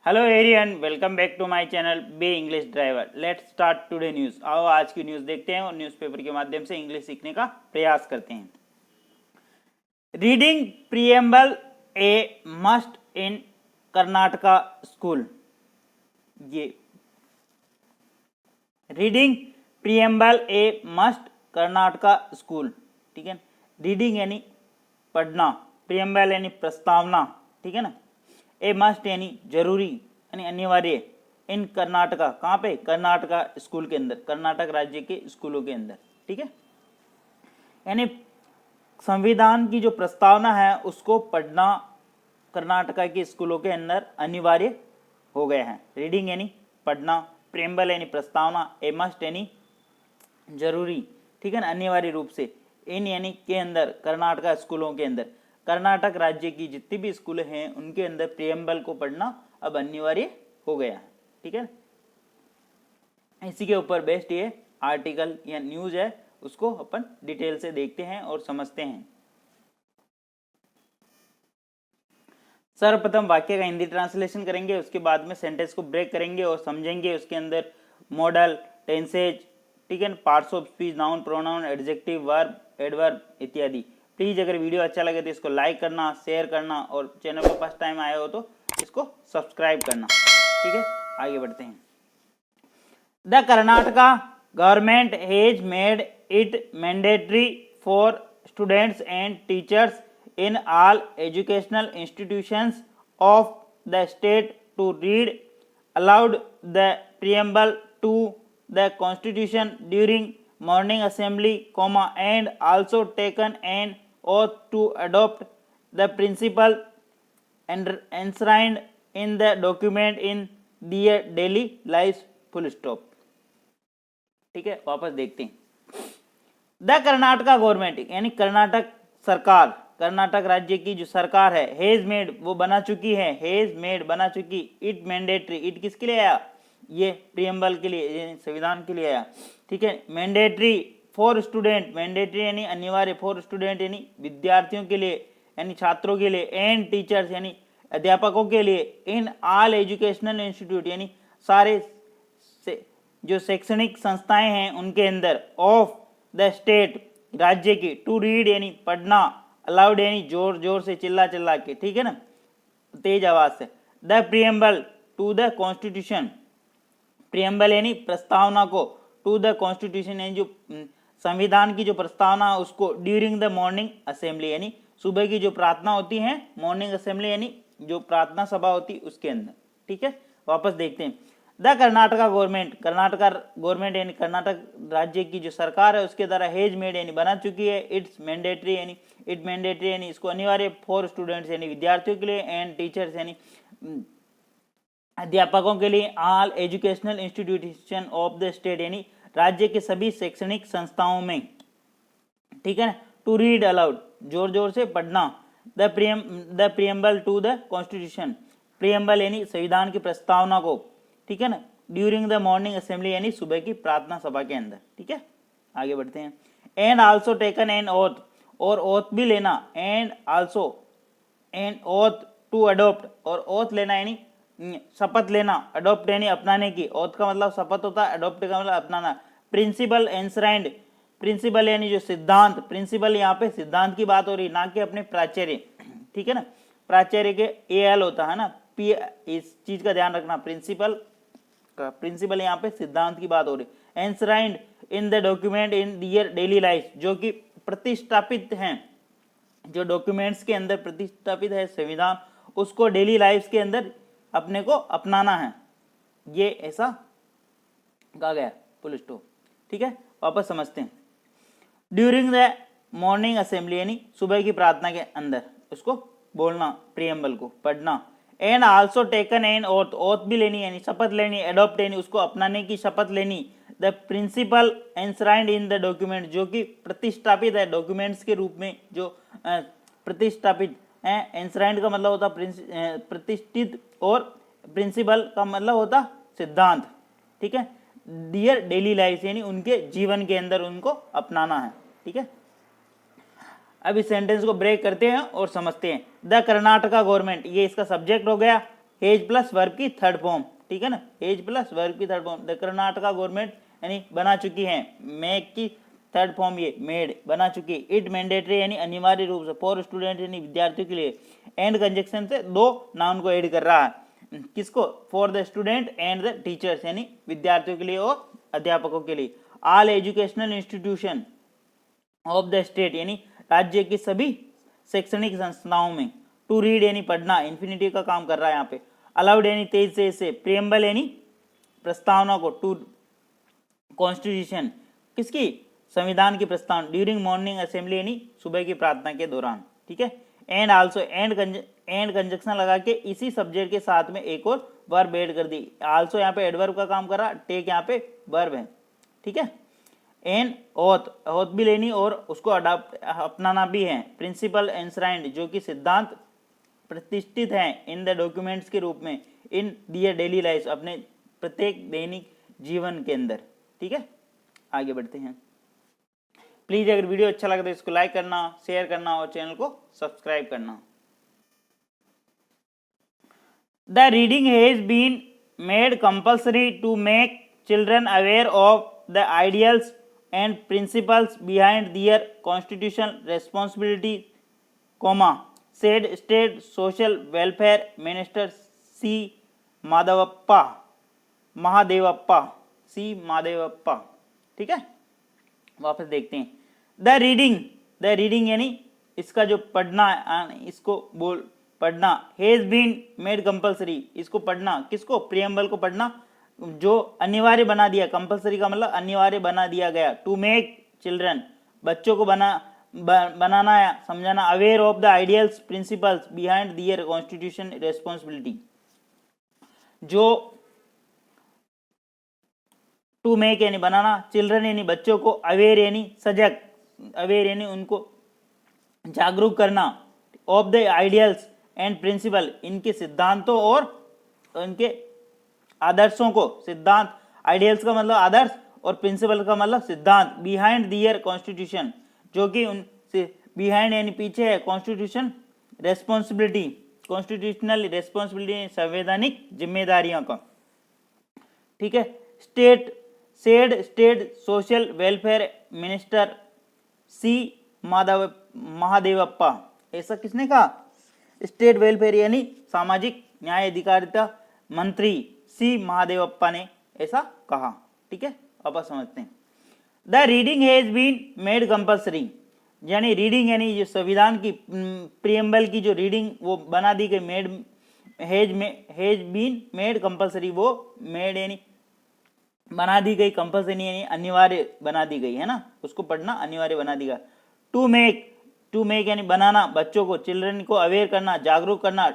Hello everyone, welcome back to my channel be English driver. Let's start today news. आओ आज की news देखते हैं और न्यूज़पेपर के माध्यम से इंग्लिश सीखने का प्रयास करते हैं। Reading preamble A must in Karnataka school. ये रीडिंग प्रीएम्बल ए मस्ट कर्नाटका स्कूल, ठीक है। रीडिंग यानी पढ़ना, प्रीएम्बल यानी प्रस्तावना, ठीक है ना। ए मस्ट यानी जरूरी यानी अनिवार्य, इन कर्नाटका, कहाँ पे? कर्नाटका स्कूल के अंदर, कर्नाटक राज्य के स्कूलों के अंदर, ठीक है। यानी संविधान की जो प्रस्तावना है उसको पढ़ना कर्नाटका के स्कूलों के अंदर अनिवार्य हो गया है। रीडिंग यानी पढ़ना, प्रेम्बल यानी प्रस्तावना, ए मस्ट यानी जरूरी, ठीक है ना, अनिवार्य रूप से, इन यानी के अंदर, कर्नाटका स्कूलों के अंदर, कर्नाटक राज्य की जितनी भी स्कूल हैं उनके अंदर प्रियम्बल को पढ़ना अब अनिवार्य हो गया है, ठीक है। इसी के ऊपर बेस्ट ये आर्टिकल या न्यूज है, उसको अपन डिटेल से देखते हैं और समझते हैं। सर्वप्रथम वाक्य का हिंदी ट्रांसलेशन करेंगे, उसके बाद में सेंटेंस को ब्रेक करेंगे और समझेंगे उसके अंदर मॉडल, टेंसेज, ठीक है, parts of speech, noun, pronoun, adjective, verb, adverb इत्यादि। प्लीज अगर वीडियो अच्छा लगे तो इसको लाइक करना, शेयर करना और चैनल पर फर्स्ट टाइम आए हो तो इसको सब्सक्राइब करना, ठीक है। आगे बढ़ते हैं। The Karnataka government has made it mandatory for students and teachers in all educational institutions of the state to read aloud the preamble to the constitution during morning assembly, and also taken an oath to adopt the principle enshrined in the document in their daily lives, full stop। ठीक है, वापस देखते हैं। The Karnataka government यानी कर्नाटक सरकार, कर्नाटक राज्य की जो सरकार है, हेज मेड वो बना चुकी है, हेज मेड बना चुकी, इट मैंडेटरी, इट किसके लिए आया? ये प्रीएम्बल के लिए, संविधान के लिए आया, ठीक है। मैंडेटरी फॉर स्टूडेंट, मैंडेटरी यानी अनिवार्य, फॉर स्टूडेंट यानी विद्यार्थियों के लिए यानी छात्रों के लिए, एंड टीचर्स यानी अध्यापकों के लिए, इन ऑल एजुकेशनल इंस्टीट्यूट यानी सारे जो शैक्षणिक संस्थाएं हैं उनके अंदर, ऑफ द स्टेट राज्य की, टू रीड यानी पढ़ना, अलाउड यानी जोर जोर से, चिल्ला चिल्ला के, ठीक है ना, तेज आवाज से, the preamble to the constitution, preamble यानी प्रस्तावना को, टू द कॉन्स्टिट्यूशन यानी जो संविधान की जो प्रस्तावना उसको, ड्यूरिंग द मॉर्निंग असेंबली यानी सुबह की जो प्रार्थना होती है, मॉर्निंग असेंबली यानी जो प्रार्थना सभा होती है उसके अंदर, ठीक है। वापस देखते हैं। The Karnataka government, Karnataka government यानी कर्नाटक राज्य की जो सरकार है उसके द्वारा हेज मेड यानी बना चुकी है, इट्स मैंडेटरी यानी इट मैंडेटरी यानी इसको अनिवार्य, फॉर स्टूडेंट्स यानी विद्यार्थियों के लिए, एंड टीचर्स यानी अध्यापकों के लिए, all educational institution of the state यानी राज्य के सभी शैक्षणिक संस्थाओं में, ठीक है ना, टू रीड अलाउड जोर जोर से पढ़ना, the preamble to the constitution, preamble यानी संविधान की प्रस्तावना को, ठीक है ना, ड्यूरिंग द मॉर्निंग असेंबली यानी सुबह की प्रार्थना सभा के अंदर, ठीक है। आगे बढ़ते हैं। And also taken an oath, और ओथ भी लेना, and also an oath to adopt, और ओथ लेना यानी शपथ लेना, अडोप्ट यानी अपनाने की, ओथ का मतलब शपथ होता है, अडोप्ट का मतलब अपनाना, प्रिंसिपल एंश्राइंड, प्रिंसिपल यानी जो सिद्धांत, प्रिंसिपल यहाँ पे सिद्धांत की बात हो रही, ना कि अपने प्राचार्य, ठीक है ना, प्राचार्य के एल होता है ना, पी, इस चीज का ध्यान रखना, प्रिंसिपल प्रिंसिपल यहाँ पे सिद्धांत की बात हो रही, enshrined in the document in their daily life, जो कि प्रतिष्ठापित हैं, जो डॉक्यूमेंट्स के अंदर प्रतिष्ठापित है संविधान, उसको डेली लाइफ के अंदर अपने को अपनाना है, ये ऐसा कहा गया, फुल स्टॉप, ठीक है। वापस समझते हैं। ड्यूरिंग द मॉर्निंग असेंबली यानी सुबह की प्रार्थना के अंदर उसको बोलना, प्रीएम्बल को पढ़ना, and also taken an oath, oath भी लेनी यानी शपथ लेनी, एडॉप्ट यानी उसको अपनाने की शपथ लेनी, the principle enshrined in the document, जो कि प्रतिष्ठापित है डॉक्यूमेंट्स के रूप में, जो प्रतिष्ठापित है, एंश्राइंड का मतलब होता प्रतिष्ठित और प्रिंसिपल का मतलब होता सिद्धांत, ठीक है। डियर डेली लाइफ यानी उनके जीवन के अंदर उनको अपनाना है, ठीक है। अब इस सेंटेंस को ब्रेक करते हैं और समझते हैं। द कर्नाटका गवर्नमेंट, ये इसका सब्जेक्ट हो गया, हेज प्लस वर्ब की थर्ड फॉर्म, ठीक है ना, हेज प्लस वर्ब की third form. The Karnataka government यानी बना चुकी है, मेक की थर्ड फॉर्म ये मेड बना चुकी है। इट मैंडेटरी यानी अनिवार्य रूप से, फॉर स्टूडेंट यानी विद्यार्थियों के लिए, एंड कंजक्शन से दो नाउन को ऐड कर रहा है, किसको, for the student and the teachers यानी विद्यार्थियों के लिए और अध्यापकों के लिए। All educational institution of the state यानी राज्य की सभी शैक्षणिक संस्थाओं में। टू रीड यानी पढ़ना, इन्फिनिटिव का काम कर रहा है यहाँ पे। अलाउड यानी तेज से, प्रियम्बल यानी प्रस्तावना को, टू कॉन्स्टिट्यूशन किसकी, संविधान की प्रस्तावना। ड्यूरिंग मॉर्निंग असेंबली यानी सुबह की प्रार्थना के दौरान, ठीक है। एंड आल्सो, एंड कंजक्शन लगा के इसी सब्जेक्ट के साथ में एक और वर्ब ऐड कर दी। आल्सो यहाँ पे एडवर्ब का काम कर रहा, टेक यहाँ पे वर्ब है, ठीक है। एंड ओथ भी लेनी और उसको अडॉप्ट अपनाना भी है। प्रिंसिपल एंश्राइंड जो कि सिद्धांत प्रतिष्ठित है इन द डॉक्यूमेंट्स के रूप में, इन दियर डेली लाइफ अपने प्रत्येक दैनिक जीवन के अंदर, ठीक है। आगे बढ़ते हैं। प्लीज अगर वीडियो अच्छा लगे तो इसको लाइक करना, शेयर करना और चैनल को सब्सक्राइब करना। The reading has been made compulsory to make children aware of the ideals and principles behind their constitutional responsibility, said State Social Welfare Minister C. Mahadevappa, ठीक है। वापस देखते हैं। द रीडिंग यानी इसका जो पढ़ना, इसको बोल पढ़ना, हैज बीन मेड कंपल्सरी, इसको पढ़ना, किसको, प्रियम्बल को पढ़ना जो अनिवार्य बना दिया, कंपलसरी का मतलब अनिवार्य बना दिया गया। टू मेक चिल्ड्रन बच्चों को बनाना या समझाना, aware of the ideals principles behind their constitution responsibility, जो टू मेक यानी बनाना, चिल्ड्रन यानी बच्चों को, अवेयर यानी सजग, अवेयर यानी उनको जागरूक करना, of the ideals and principle इनके सिद्धांतों और उनके आदर्शों को, सिद्धांत, आइडियल्स का मतलब आदर्श और प्रिंसिपल का मतलब सिद्धांत, बिहाइंड दियर कॉन्स्टिट्यूशन जो कि उन बिहाइंड यानी पीछे है, कॉन्स्टिट्यूशन रेस्पॉन्सिबिलिटी, कॉन्स्टिट्यूशनल रेस्पॉन्सिबिलिटी संवैधानिक जिम्मेदारियों का, ठीक है। State social welfare minister C Mahadevappa, ऐसा किसने कहा, स्टेट वेलफेयर यानी सामाजिक न्याय अधिकारिता मंत्री सी महादेवप्पा ने ऐसा कहा, ठीक है। अब समझते हैं। The reading has been made compulsory यानी रीडिंग यानी जो संविधान की प्रियम्बल की जो रीडिंग वो बना दी गई, made has been made compulsory, वो मेड यानी बना दी गई, कंपल्सरी यानी अनिवार्य बना दी गई है ना, उसको पढ़ना अनिवार्य बना दी गई। टू मेक यानी बनाना बच्चों को, चिल्ड्रन को अवेयर करना, जागरूक करना,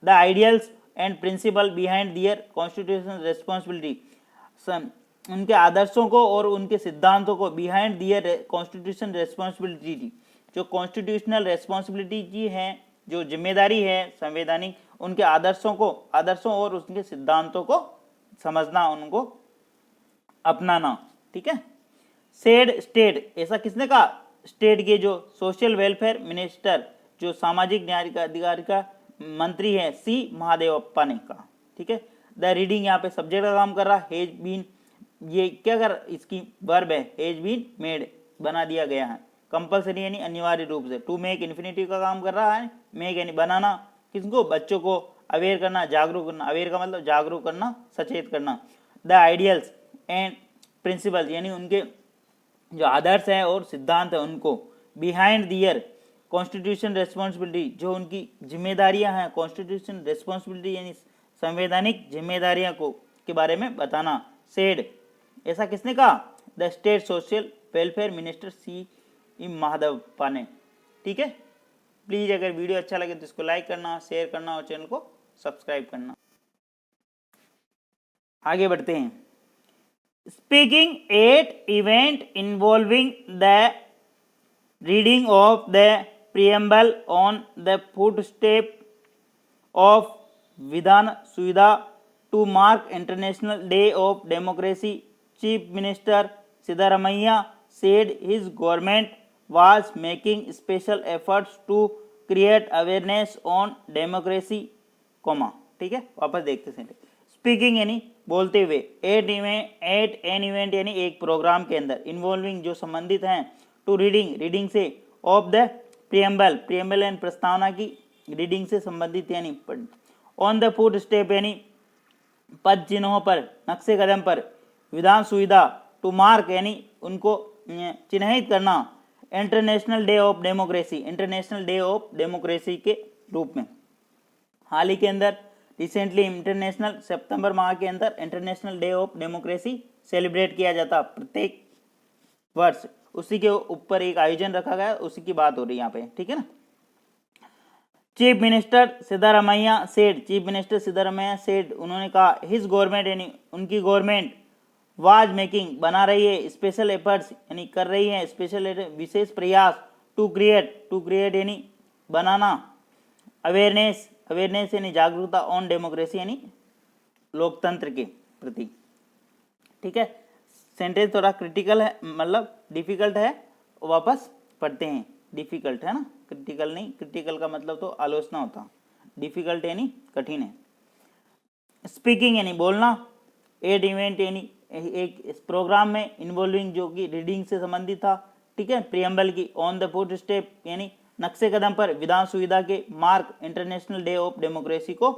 the ideals and principle behind their constitutional responsibility उनके आदर्शों को और उनके सिद्धांतों को, बिहाइंड दियर कॉन्स्टिट्यूशन रेस्पॉन्सिबिलिटी जो कॉन्स्टिट्यूशनल रेस्पॉन्सिबिलिटी की है, जो जिम्मेदारी है संवैधानिक, उनके आदर्शों और उनके सिद्धांतों को समझना, उनको अपनाना, ठीक है। सेड स्टेट, ऐसा किसने कहा, स्टेट के जो सोशल वेलफेयर मिनिस्टर जो सामाजिक न्याय का अधिकारी का मंत्री है सी महादेवप्पा ने कहा, ठीक है। द रीडिंग यहाँ पे सब्जेक्ट का काम कर रहा है, हैज बीन ये क्या कर, इसकी वर्ब है, हैज बीन मेड बना दिया गया है, कंपल्सरी यानी अनिवार्य रूप से, टू मेक इन्फिनिटिव का काम कर रहा है, मेक यानी बनाना, किसको, बच्चों को, अवेयर करना, जागरूक करना, अवेयर का मतलब जागरूक करना, सचेत करना, द आइडियल्स एंड प्रिंसिपल यानी उनके जो आदर्श है और सिद्धांत है उनको, बिहाइंड दियर कॉन्स्टिट्यूशन रेस्पॉन्सिबिलिटी जो उनकी जिम्मेदारियां हैं, कॉन्स्टिट्यूशन रेस्पॉन्सिबिलिटी यानी संवैधानिक जिम्मेदारियां को के बारे में बताना। सेड, ऐसा किसने कहा, the state social welfare minister C Mahadevappa ने, ठीक है। प्लीज अगर वीडियो अच्छा लगे तो इसको लाइक करना, शेयर करना और चैनल को सब्सक्राइब करना। आगे बढ़ते हैं। Speaking at event involving the reading of the preamble on the footstep of Vidhan Suvidha to mark International Day of Democracy, Chief Minister Siddaramaiah said his government was making special efforts to create awareness on democracy, ठीक है, वापस देखते sentence. Speaking यानी बोलते हुए, eight an event यानी एक programme के अंदर, इन्वॉल्विंग जो संबंधित हैं, टू रीडिंग से, ऑफ द प्रियम्बल यानी प्रस्तावना की, रीडिंग से संबंधित यानी, ऑन द फुट स्टेप यानी पद चिन्हों पर, नक्शे कदम पर, विधान सुविधा, टू मार्क यानी उनको चिन्हित करना, इंटरनेशनल डे ऑफ डेमोक्रेसी के रूप में। हाल ही के अंदर रिसेंटली इंटरनेशनल सितंबर माह के अंदर international day of democracy celebrate किया जाता प्रत्येक वर्ष, उसी के ऊपर एक आयोजन रखा गया, उसी की बात हो रही है यहाँ पे, ठीक है ना। चीफ मिनिस्टर सिद्धारमैया सेड, उन्होंने कहा, हिज गवर्नमेंट यानी उनकी गवर्नमेंट, वाज मेकिंग बना रही है, स्पेशल एफर्ट्स यानी कर रही है, स्पेशल विशेष प्रयास, टू क्रिएट यानी बनाना, अवेयरनेस यानी जागरूकता, ऑन डेमोक्रेसी यानी लोकतंत्र के प्रति, ठीक है। सेंटेंस थोड़ा क्रिटिकल है, मतलब डिफिकल्ट है, वापस पढ़ते हैं। डिफिकल्ट है ना, क्रिटिकल नहीं, क्रिटिकल का मतलब तो आलोचना होता, डिफिकल्ट यानी कठिन है। स्पीकिंग यानी बोलना, एड इवेंट यानी एक इस प्रोग्राम में, इन्वॉल्विंग जो कि रीडिंग से संबंधित था, ठीक है, प्रियम्बल की, ऑन द फुट स्टेप यानी नक्शे कदम पर, विधान सुविधा के, mark international day of democracy को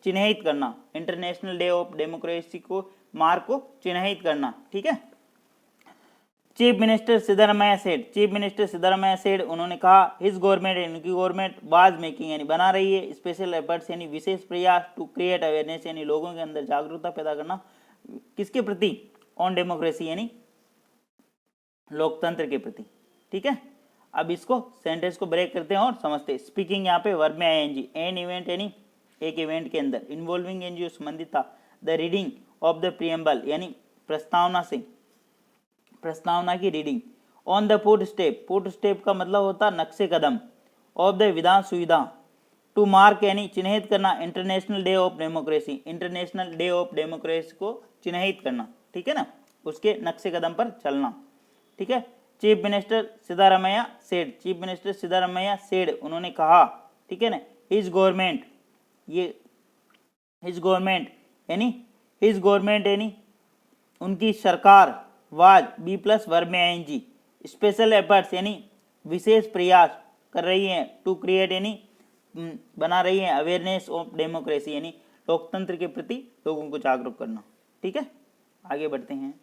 चिन्हित करना, इंटरनेशनल डे ऑफ डेमोक्रेसी को मार्क को चिन्हित करना, ठीक है। चीफ मिनिस्टर सिद्धारमैया सेड, उन्होंने कहा, हिज गवर्नमेंट उनकी गवर्नमेंट, वाज मेकिंग यानी बना रही है, स्पेशल एफर्ट्स यानी विशेष प्रयास, टू क्रिएट अवेयरनेस यानी लोगों के अंदर जागरूकता पैदा करना, किसके प्रति, ऑन डेमोक्रेसी यानी लोकतंत्र के प्रति, ठीक है। अब इसको सेंटेंस को ब्रेक करते हैं और समझते हैं। स्पीकिंग यहाँ पे वर्ब में आईएनजी, एन इवेंट यानी एक इवेंट के अंदर, इन्वॉल्विंग यानी जो संबंधित था, the reading of the preamble यानी प्रस्तावना की reading, on the foot step का मतलब होता नक्शे कदम, ऑफ द विधान सुविधा, टू मार्क यानी चिन्हित करना, इंटरनेशनल डे ऑफ डेमोक्रेसी को चिन्हित करना, ठीक है ना, उसके नक्शे कदम पर चलना, ठीक है। चीफ मिनिस्टर सिद्धारमैया सेड, उन्होंने कहा, ठीक है ना, हिज गवर्नमेंट यानी उनकी सरकार, वाज बी प्लस वर्ब में आईएनजी, स्पेशल एफर्ट्स यानी विशेष प्रयास कर रही है, टू क्रिएट यानी बना रही है, अवेयरनेस ऑफ डेमोक्रेसी यानी लोकतंत्र के प्रति लोगों को जागरूक करना, ठीक है। आगे बढ़ते हैं।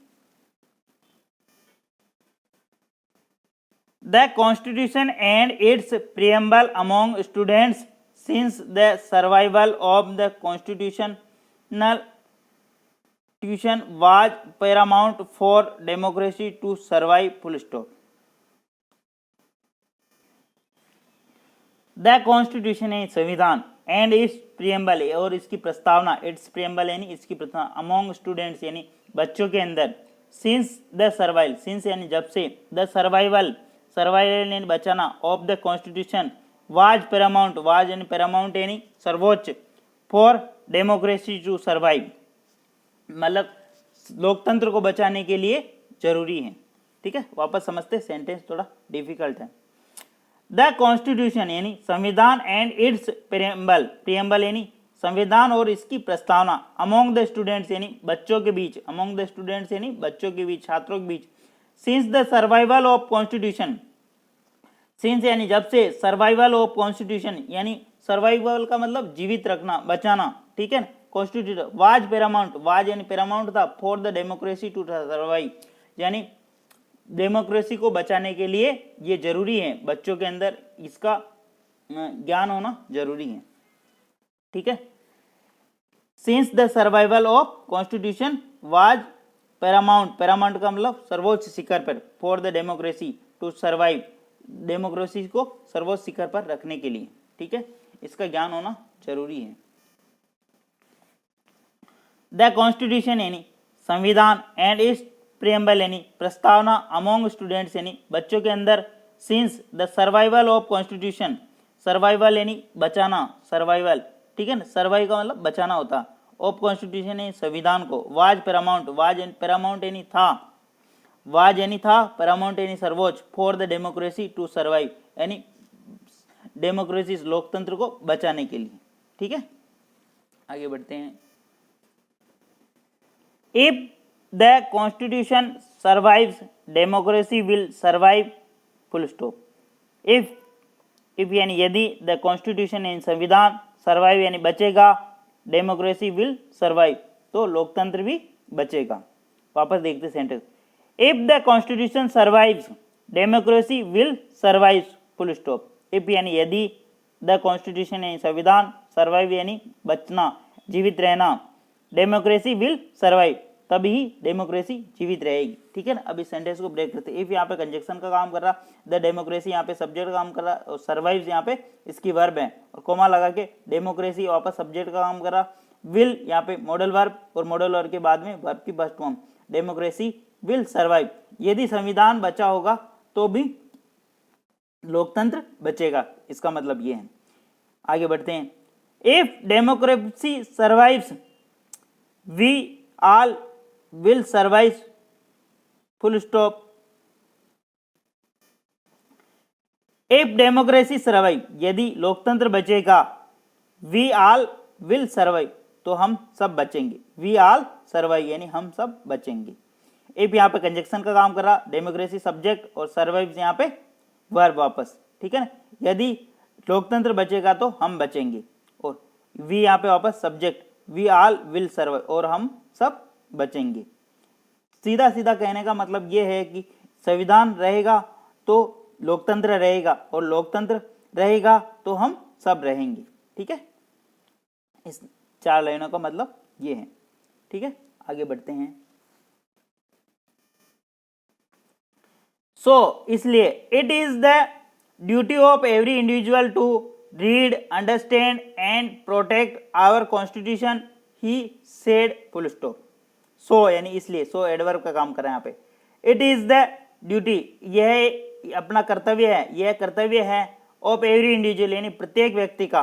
The Constitution and its preamble among students since the survival of the constitutional was paramount for democracy to survive. Full stop. The Constitution है संविधान, and its preamble और इसकी प्रस्तावना, its preamble यानी इसकी प्रस्तावना, among students यानी बच्चों के अंदर, since यानी जब से, the survival यानी बचाना, of the constitution, was Paramount यानी सर्वोच्च, फॉर डेमोक्रेसी टू सर्वाइव मतलब लोकतंत्र को बचाने के लिए जरूरी है, ठीक है। वापस समझते, सेंटेंस थोड़ा डिफिकल्ट है। द कॉन्स्टिट्यूशन यानी संविधान, एंड इट्स प्रियम्बल यानी संविधान और इसकी प्रस्तावना, अमोंग द स्टूडेंट्स यानी बच्चों के बीच, छात्रों के बीच, since the survival of constitution, since यानी जब से, सर्वाइवल ऑफ कॉन्स्टिट्यूशन यानी सर्वाइवल का मतलब जीवित रखना, बचाना, ठीक है। कॉन्स्टिट्यूशन, वाज यानी पैरामाउंट था, for the democracy to survive यानी डेमोक्रेसी को बचाने के लिए ये जरूरी है, बच्चों के अंदर इसका ज्ञान होना जरूरी है, ठीक है। Since the survival of constitution was paramount का मतलब सर्वोच्च शिखर पर, for the democracy to survive democracy को सर्वोच्च शिखर पर रखने के लिए, ठीक है, इसका ज्ञान होना जरूरी है। द कॉन्स्टिट्यूशन यानी संविधान, एंड इट्स प्रियम्बल यानी प्रस्तावना, अमोंग स्टूडेंट्स यानी बच्चों के अंदर, since the survival of constitution, survival यानी बचाना, ठीक है ना, सर्वाइव का मतलब बचाना होता, ऑफ कॉन्स्टिट्यूशन यानी संविधान को, वाज पैरामाउंट यानी था, पैरामाउंट यानी सर्वोच्च, for the democracy to survive यानी डेमोक्रेसी लोकतंत्र को बचाने के लिए, ठीक है। आगे बढ़ते हैं। If the constitution survives democracy will survive, full stop. If यानी यदि, द कॉन्स्टिट्यूशन यानी संविधान, सर्वाइव यानी बचेगा, डेमोक्रेसी विल सर्वाइव तो लोकतंत्र भी बचेगा। वापस देखते sentence. If the constitution survives democracy will survive, full stop. If यानी यदि, द कॉन्स्टिट्यूशन यानी संविधान, सर्वाइव यानी बचना, जीवित रहना, डेमोक्रेसी विल सर्वाइव तभी डेमोक्रेसी जीवित रहेगी। ठीक है ना। अब इस सेंटेंस को ब्रेक करते हैं। इफ यहाँ पे कंजक्शन का काम कर रहा, द डेमोक्रेसी यहाँ पे सब्जेक्ट का काम कर रहा, और सर्वाइव्स यहाँ पे इसकी वर्ब है, और कोमा लगा के डेमोक्रेसी वापस सब्जेक्ट का काम कर रहा, विल यहाँ पे मॉडल वर्ब, और मॉडल वर्ब के बाद में वर्ब की first form, democracy will survive. यदि संविधान बचा होगा तो भी लोकतंत्र बचेगा, इसका मतलब ये है। आगे बढ़ते हैं। If democracy survives we all will survive, full stop. If democracy survive, यदि लोकतंत्र बचेगा, वी ऑल विल सर्वाइव तो हम सब बचेंगे, वी ऑल सर्वाइव यानी हम सब बचेंगे। इफ यहाँ पे कंजक्शन का काम कर रहा, डेमोक्रेसी सब्जेक्ट और सर्वाइव यहाँ पे वर्ब वापस। ठीक है ना। यदि लोकतंत्र बचेगा तो हम बचेंगे, और वी यहाँ पे वापस subject, we all will survive और हम सब बचेंगे। सीधा सीधा कहने का मतलब ये है कि संविधान रहेगा तो लोकतंत्र रहेगा, और लोकतंत्र रहेगा तो हम सब रहेंगे। ठीक है। इस 4 लाइनों का मतलब ये है। ठीक है। आगे बढ़ते हैं। इसलिए it is the duty of every individual to read, understand and protect our constitution, he said, full stop. यानी इसलिए, एडवर्ब का काम कर रहे हैं यहाँ पे। इट इज द ड्यूटी, यह अपना कर्तव्य है, यह कर्तव्य है, ऑफ एवरी इंडिविजुअल यानी प्रत्येक व्यक्ति का,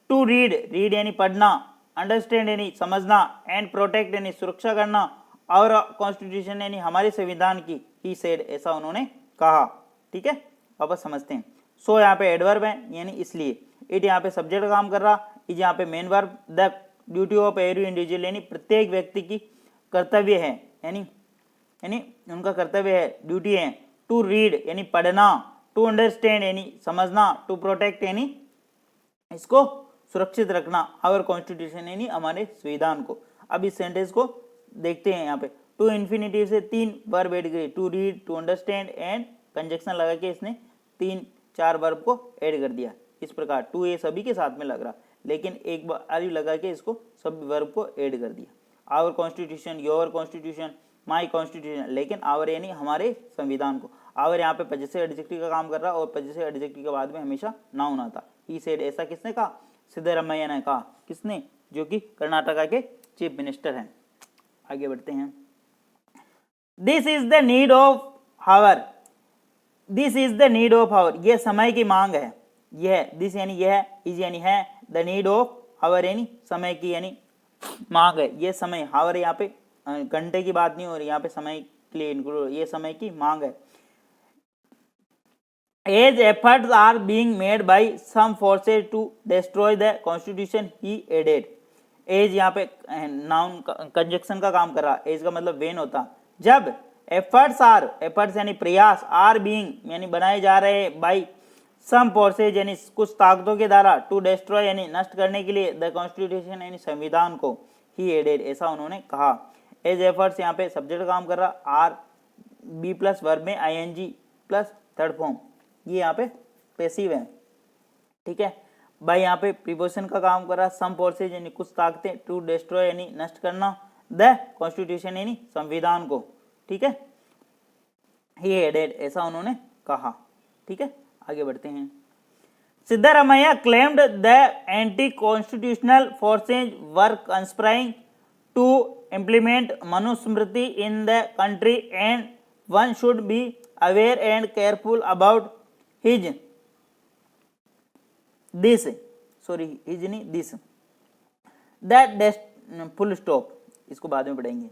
टू रीड यानी पढ़ना, अंडरस्टैंड यानी समझना, एंड प्रोटेक्ट यानी सुरक्षा करना, और कॉन्स्टिट्यूशन यानी हमारे संविधान की, ही सेड ऐसा उन्होंने कहा। ठीक है। वापस समझते हैं। यहाँ पे एडवर्ब है यानी इसलिए, इट यहाँ पे सब्जेक्ट काम कर रहा, इज यहाँ पे main verb, the duty of every individual यानी प्रत्येक व्यक्ति की कर्तव्य है, यानी उनका कर्तव्य है, ड्यूटी है, टू रीड यानी पढ़ना, टू अंडरस्टैंड यानी समझना, टू प्रोटेक्ट यानी इसको सुरक्षित रखना, आवर कॉन्स्टिट्यूशन यानी हमारे संविधान को। अब इस सेंटेंस को देखते हैं। यहाँ पे टू इन्फिनिटिव से 3 वर्ब ऐड करे, to read, to understand and conjunction लगा के इसने 3-4 वर्ब को ऐड कर दिया। इस प्रकार टू ये सभी के साथ में लग रहा, लेकिन एक बार लगा के इसको सब वर्ब को ऐड कर दिया। Our constitution, your constitution, my constitution, लेकिन आवर यानी हमारे संविधान को। आवर यहाँ पे पजेसिव एडजेक्टिव का काम कर रहा, और पजेसिव एडजेक्टिव के बाद में हमेशा नाउन आता। ही सेड ऐसा किसने कहा? सिद्धरामैया ने कहा। किसने? जो कि कर्नाटका के चीफ मिनिस्टर हैं। आगे बढ़ते हैं। This is the need of hour, this is the need of hour, यह समय की मांग है। यह, दिस यानी यह, इज यानी है, द नीड ऑफ हावर यानी समय की यानी मांग है। ये समय, हावर यहाँ पे घंटे की बात नहीं हो रही, यहाँ पे समय के लिए इंक्लूड, ये समय की मांग है। As efforts are being made by some forces to destroy the constitution, he added. As यहाँ पे नाउन कंजक्शन का काम कर रहा, एज का मतलब वेन होता। जब एफर्ट्स आर, एफर्ट्स यानी प्रयास, आर बीइंग यानी बनाए जा रहे, बाय सम फोर्सेज यानी कुछ ताकतों के द्वारा, टू डिस्ट्रॉय यानी नष्ट करने के लिए, द कॉन्स्टिट्यूशन यानी संविधान को, ही एडेड ऐसा उन्होंने कहा। एज एफर्ट्स यहाँ पे सब्जेक्ट काम कर रहा, आर बी प्लस वर्ब में आईएनजी प्लस थर्ड फॉर्म, ये यहाँ पे पैसिव है। ठीक है। बाय यहाँ पे प्रीपोजिशन का काम कर रहा, सम फोर्सेज यानी कुछ ताकतें, टू डिस्ट्रॉय यानी नष्ट करना, द कॉन्स्टिट्यूशन यानी संविधान को। ठीक है। ही एडेड ऐसा उन्होंने कहा। ठीक है। आगे बढ़ते हैं। Siddaramaiah claimed the anti constitutional forces were conspiring to implement Manusmriti in the country and one should be aware and careful about his this, sorry his नहीं दिस, दैट फुल स्टॉप, इसको बाद में पढ़ेंगे।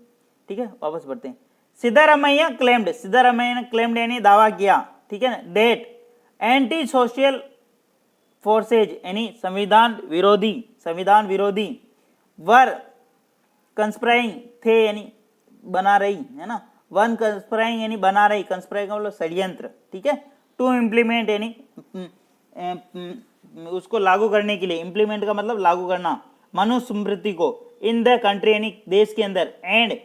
ठीक है। वापस बढ़ते हैं। सिद्धरामैया क्लेम्ड, सिद्धरामैया ने क्लेम्ड यानी दावा किया। ठीक है ना। डेट एंटी सोशल फोर्सेज यानी संविधान विरोधी वर कंस्पायरिंग थे यानी बना रही है ना, वन कंस्पायरिंग यानी बना रही, कंस्पायरिंग का मतलब षड्यंत्र, ठीक है। टू इम्प्लीमेंट यानी उसको लागू करने के लिए, इम्प्लीमेंट का मतलब लागू करना, मनुस्मृति को, इन द कंट्री यानी देश के अंदर, एंड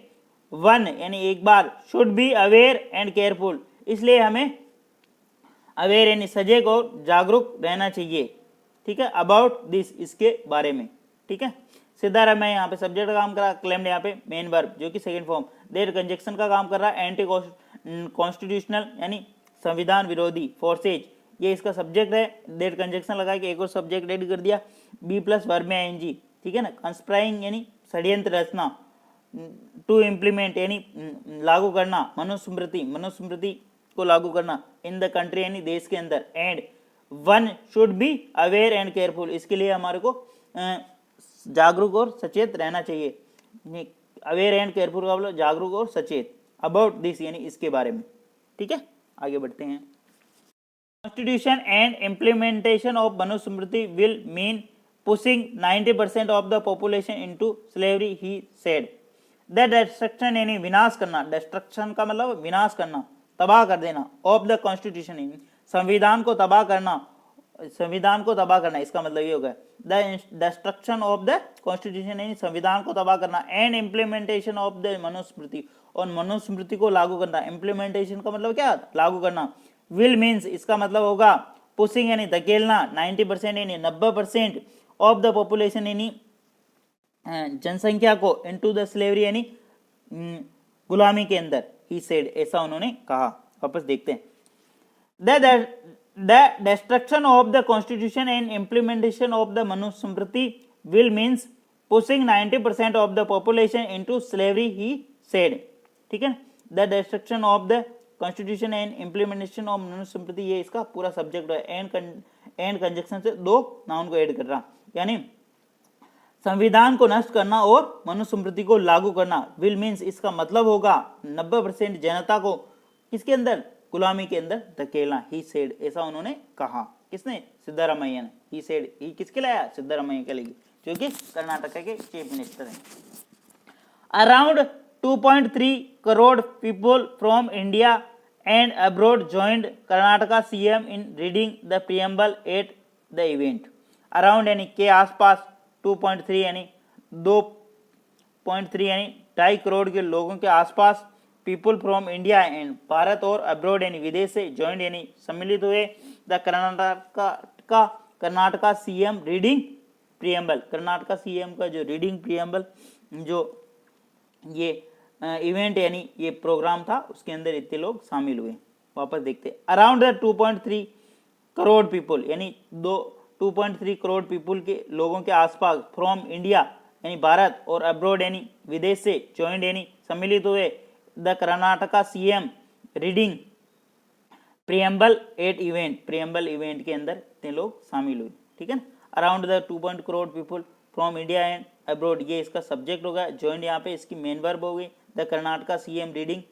वन यानी एक बार, should be aware and careful, इसलिए हमें अवेयर यानी सजग और जागरूक रहना चाहिए, ठीक है, अबाउट दिस, इसके बारे में, ठीक है। सिद्धारामैया यहाँ पे सब्जेक्ट का काम कर रहा है, क्लेम्ड यहाँ पे मेन वर्ब जो कि सेकंड फॉर्म, देर कंजक्शन का काम कर रहा है, एंटी कॉन्स्टिट्यूशनल यानी संविधान विरोधी, फोर्सेज ये इसका सब्जेक्ट है, देर कंजक्शन लगा के एक और सब्जेक्ट रेडी कर दिया, बी प्लस वर्ब में आईएनजी, ठीक है ना। कंस्पायरिंग यानी षड्यंत्र रचना, टू इम्प्लीमेंट यानी लागू करना, मनुस्मृति को लागू करना, इन द कंट्री यानी देश के अंदर, and one should be aware and careful, इसके लिए हमारे को जागरूक और सचेत रहना चाहिए। अवेयर एंड केयरफुल का मतलब जागरूक और सचेत, अबाउट दिस यानी इसके बारे में, ठीक है। आगे बढ़ते हैं। Constitution and implementation of Manusmriti will mean pushing 90% of the population into slavery, he said. The destruction यानी विनाश करना, डिस्ट्रक्शन का मतलब विनाश करना, तबाह कर देना, ऑफ द कॉन्स्टिट्यूशन संविधान को तबाह करना, संविधान को तबाह करना, इसका मतलब ये होगा the destruction of the constitution यानी संविधान को तबाह करना, and implementation of the Manusmriti और मनुस्मृति को लागू करना। इम्प्लीमेंटेशन का मतलब क्या, लागू करना। विल मीन्स इसका मतलब होगा पुशिंग यानी धकेलना, 90% यानी 90% ऑफ द पॉपुलेशन यानी जनसंख्या को, इनटू द स्लेवरी यानी गुलामी के अंदर, ही सेड ऐसा उन्होंने कहा। वापस देखते हैं। The destruction of the constitution and implementation of the Manusmriti will means pushing 90% of the population into slavery, he said, ठीक है। The destruction of the constitution and implementation of Manusmriti, ये इसका पूरा सब्जेक्ट है, एंड कंजक्शन से दो noun को add कर रहा, यानी संविधान को नष्ट करना और मनुस्मृति को लागू करना। विल मीन्स इसका मतलब होगा 90% जनता को किसके अंदर, गुलामी के अंदर धकेलना, ही सेड ऐसा उन्होंने कहा। किसने, सिद्धारामैया ने। ही सेड, ही किसके लाया, सिद्धारामैया के लिए, जो कि कर्नाटक के चीफ मिनिस्टर हैं। Around 2.3 crore people from India and abroad joined Karnataka CM in reading the preamble at the event. Around यानी के आसपास, 2.3 यानी 2.3 यानी 2.5 करोड़ के लोगों के आसपास, people from India and Bharat और अब्रॉड यानी विदेश से, ज्वाइंट यानी सम्मिलित हुए, the Karnataka CM reading preamble, Karnataka CM का जो रीडिंग प्रीएम्बल जो ये इवेंट यानी ये प्रोग्राम था, उसके अंदर इतने लोग शामिल हुए। वापस देखते हैं। अराउंड द 2.3 करोड़ पीपुल यानी 2.3 करोड़ पीपुल के लोगों के आसपास, फ्रॉम इंडिया यानी भारत और अब्रॉड यानी विदेश से, ज्वाइंट यानी सम्मिलित हुए, the Karnataka CM reading preamble at event, preamble event के अंदर इतने लोग शामिल हुए, ठीक है ना। Around the 2 crore people from India and abroad, ये इसका सब्जेक्ट होगा, ज्वाइंट यहाँ पे इसकी मेन वर्ब हो गई, the Karnataka CM reading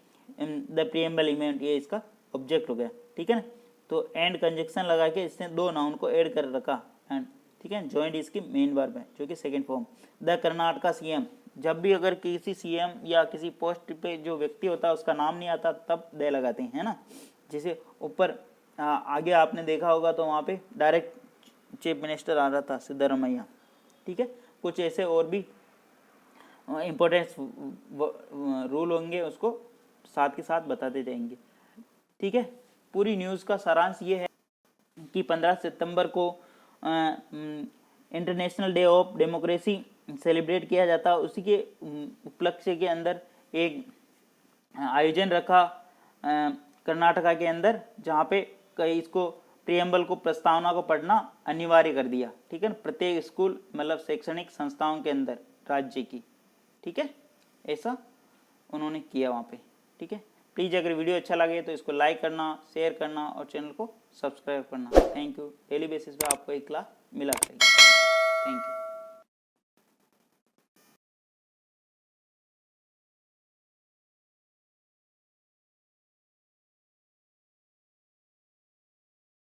the preamble event, ये इसका ऑब्जेक्ट हो गया, ठीक है ना। तो एंड कंजक्शन लगा के इसने दो नाउन को ऐड कर रखा, एंड ठीक है, ज्वाइंट इसकी मेन वर्ब है जो कि second form. The Karnataka CM, जब भी अगर किसी सीएम या किसी पोस्ट पे जो व्यक्ति होता है उसका नाम नहीं आता तब दे लगाते हैं, है ना। जैसे ऊपर आगे आपने देखा होगा तो वहाँ पे डायरेक्ट चीफ मिनिस्टर आ रहा था, सिद्धारामैया, ठीक है। कुछ ऐसे और भी इम्पोर्टेंट रूल होंगे, उसको साथ के साथ बताते जाएंगे, ठीक है। पूरी न्यूज़ का सारांश ये है कि 15 सितंबर को international day of democracy celebrate किया जाता है। उसी के उपलक्ष्य के अंदर एक आयोजन रखा कर्नाटका के अंदर, जहाँ पे कई इसको प्रीएम्बल को, प्रस्तावना को पढ़ना अनिवार्य कर दिया, ठीक है ना, प्रत्येक स्कूल मतलब शैक्षणिक संस्थाओं के अंदर राज्य की, ठीक है, ऐसा उन्होंने किया वहाँ पे, ठीक है। प्लीज़ अगर वीडियो अच्छा लगे तो इसको लाइक करना, शेयर करना और चैनल को सब्सक्राइब करना। Thank you. डेली बेसिस पे आपको एक क्लास मिला करेगी। Thank you.